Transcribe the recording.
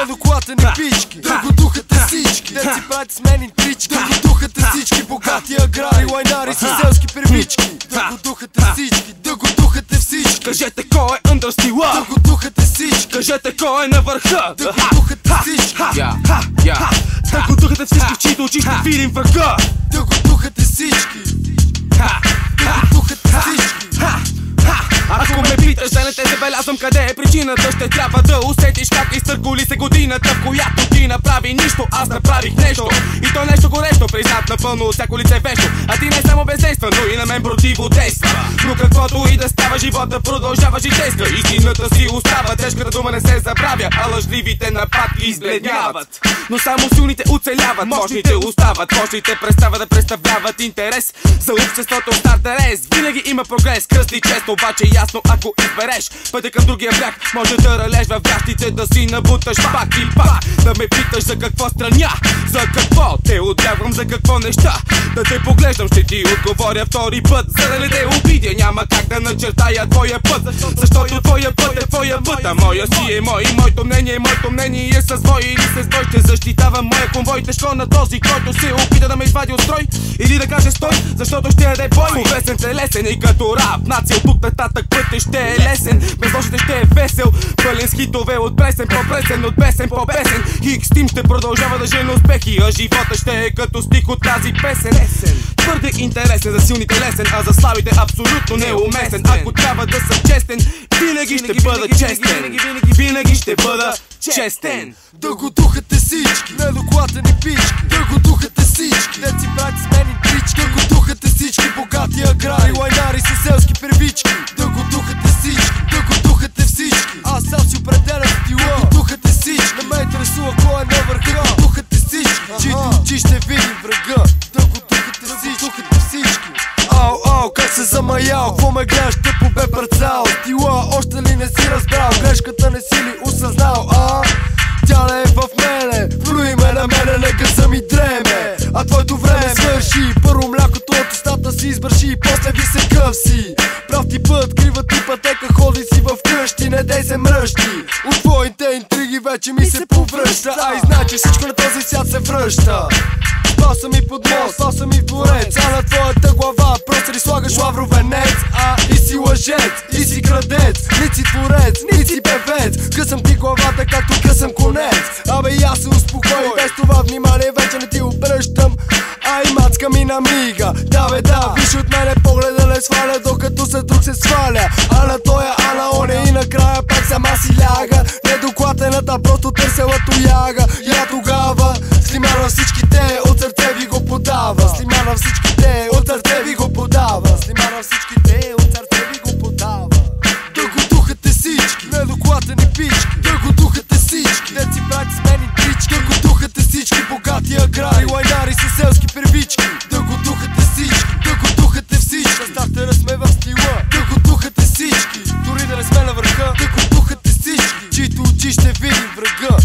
недоклатени пички, да го духате всички. Де си правите с мен интрички, да го духате всички. Богати аграри, лайнари с селски первички, да го духате всички, да го духате всички. Кажете кой е under стила, да го духате всички. Кажете кой е на върха, да го духате всички. Да го духате всички, в чието очи ще видим врага. Да го духате всички, да го духате всички. Ако ме питаш да не те забелязвам къде е причината, ще трябва да усетиш как изтърколи се годината, в която ти направи нищо, аз направих нещо. И то нещо горещо, признат напълно от всяко лице вещо. А ти не само бездейства, но и на мен противодейства. Но каквото и да става, живота продължава житейска. Истината си остава, тежката дума не се забравя, а лъжливите нападки избледняват. Но само силните оцеляват, мощните остават. Мощните престават да представляват интерес за обществото в стартер. Винаги има прогрес, кръсти често, обаче ясно, ако избереш пътя към другия бряг, може да ралеш във вящите, да си набуташ пак и пак. Да ме питаш за какво страня, за какво те отбягвам, за какво неща да те поглеждам, ще ти отговоря втори път. За да не те обидя, няма как да начертая твоя път, защото твоя път е твоя път, а моя си е мой. Моето мнение е със свой, или се стой, ще защитавам моя конвой. Тежко на този, който се опита да ме извади от строй, или да каже стой, защото ще даде бой. Словесен те лесен и като рап нация, от тук нататък пътя ще е лесен, без нощите ще е весел, пълен с хитове от пресен, по-пресен, от бесен, по-бесен. Хикс Тим ще продължава да жени успехи, а живота ще е като стих от тази песен. Твърде интересен, за силните лесен, а за слабите абсолютно неуместен. Ако трябва да съм честен, винаги ще бъда честен, винаги ще бъда честен. Да го духате всички, недоклатени пички, да го духате всички. Де си правите с мен интрички, да го духате всички. Богати аграри, лайнари с селски первички, да го духате всички, да го духате всички. Аз сам си определям стила, да го духате всички. Не ме интересува кой е на върха, да го духате всички. Чието очи ще видим врага, да го духате всички. Ау, как се замаял, какво ме гледаш, тъпо бе парцал. Стила, още ли не си разбрал, грешката не си ли осъзнал, Тя не е в мене, плюй ме на мене, нека съм и дреме. А твоето време свърши, първо млякото от устата си избърши, после ви се къвси. Прав ти път, крива ти пътека, ходи си в къщи, не дей се мръщи. От твоите интриги вече ми се повръща, и значи всичко на този свят се връща. Спал съм и под мост, спал съм и в дворец, а на твоята глава просто ли слагаш лавров венец. И си лъжец, и си крадец, ни си творец, ни си певец. Късам ти главата, както късам конец. И аз се успокой, без това внимание вече не ти обръщам. И мацка ми намига, да, виж от мене погледа не сваля, докато се друг се сваля. А на тоя, а на оне и накрая пак сама си ляга. Недоклатената просто търсела тояга. Я тогава снима на всичките, от сърце ви го подава. Снима на всичките, от сърце ви го подава. Снима на всичките, от сърце ви го подава. Да го духате всички, недоклатени пички, да го духате всички. Де си правите с мен интрички, да го духате всички. Богати аграри, лайнари с селски первички, да го духате всички, да го духате всички. На стартера сме в стила, да го духате всички. Дори да не сме на върха, да го духате всички. Чието очи ще видим врага.